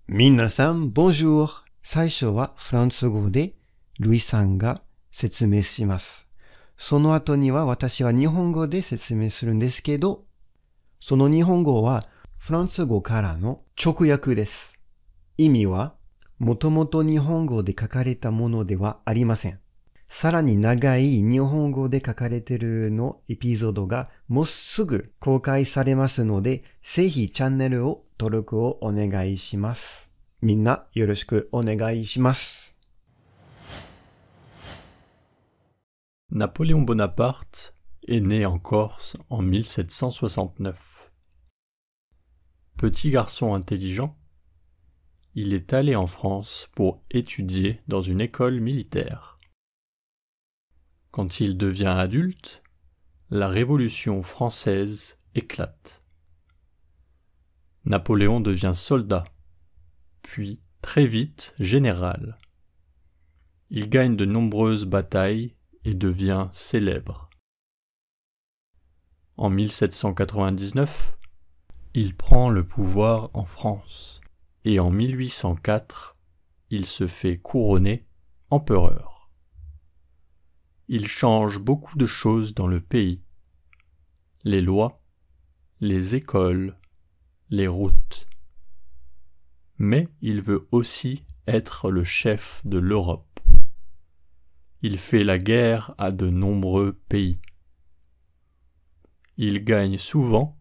皆さん、bonjour! 最初はフランス語でルイさんが説明します。その後には私は日本語で説明するんですけど、その日本語はフランス語からの直訳です。意味は、もともと日本語で書かれたものではありません。さらに長い日本語で書かれているのエピソードがもうすぐ公開されますので、ぜひチャンネルを登録をお願いします。みんなよろしくお願いします。Napoléon Bonaparte est né en Corse en 1769. Petit garçon intelligent, il est allé en France pour étudier dans une école militaire. Quand il devient adulte, la Révolution française éclate. Napoléon devient soldat, puis très vite général. Il gagne de nombreuses batailles et devient célèbre. En 1799, il prend le pouvoir en France et en 1804, il se fait couronner empereur. Il change beaucoup de choses dans le pays, les lois, les écoles, les routes. Mais il veut aussi être le chef de l'Europe. Il fait la guerre à de nombreux pays. Il gagne souvent,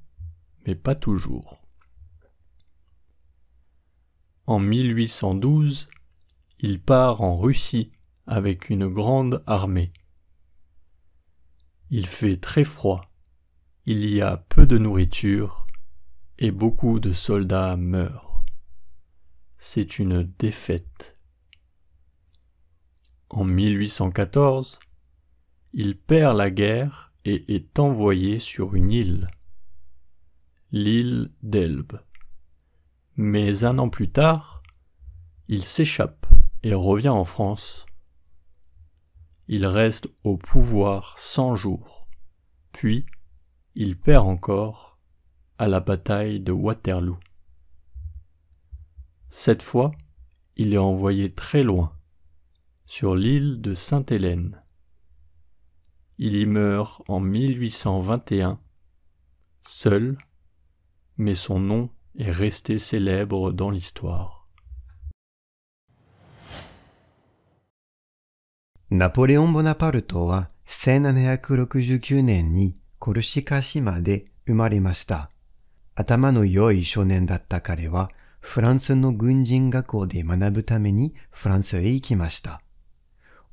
mais pas toujours. En 1812, il part en Russie avec une grande armée. Il fait très froid, il y a peu de nourriture et beaucoup de soldats meurent. C'est une défaite. En 1814, il perd la guerre et est envoyé sur une île, l'île d'Elbe. Mais un an plus tard, il s'échappe et revient en France. Il reste au pouvoir 100 jours, puis il perd encore à la bataille de Waterloo. Cette fois, il est envoyé très loin, sur l'île de Sainte-Hélène. Il y meurt en 1821, seul, mais son nom est resté célèbre dans l'histoire. ナポレオン・ボナパルトは1769年にコルシカ島で生まれました。頭の良い少年だった彼はフランスの軍人学校で学ぶためにフランスへ行きました。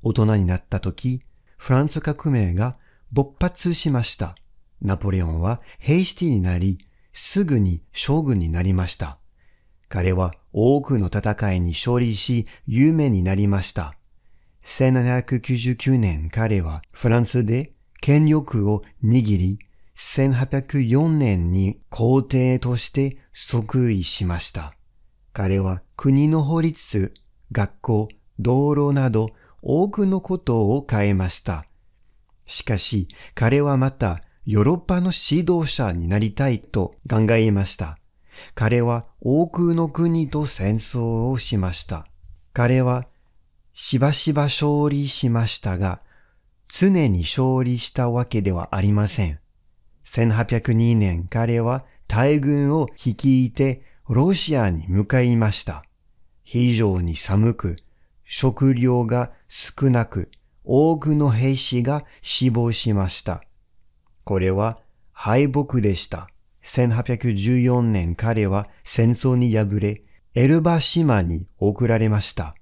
大人になった時、フランス革命が勃発しました。ナポレオンは兵士になり、すぐに将軍になりました。彼は多くの戦いに勝利し、有名になりました。1799年彼はフランスで権力を握り、1804年に皇帝として即位しました。彼は国の法律、学校、道路など多くのことを変えました。しかし彼はまたヨーロッパの指導者になりたいと考えました。彼は多くの国と戦争をしました。彼はしばしば勝利しましたが、常に勝利したわけではありません。1802年彼は大軍を率いてロシアに向かいました。非常に寒く、食料が少なく、多くの兵士が死亡しました。これは敗北でした。1814年彼は戦争に敗れ、エルバ島に送られました。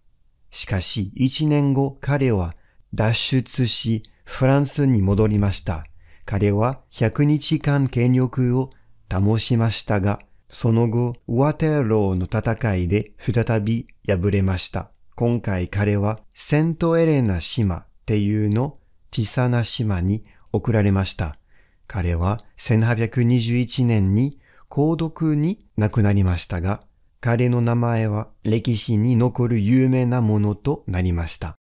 しかし1年後彼は脱出しフランスに戻りました。彼は100日間権力を保ちましたが、その後ワテローの戦いで再び敗れました。今回彼はセントエレナ島っていうの小さな島に送られました。彼は1821年に孤独に亡くなりましたが、彼の名前は歴史に残る有名なものとなりました。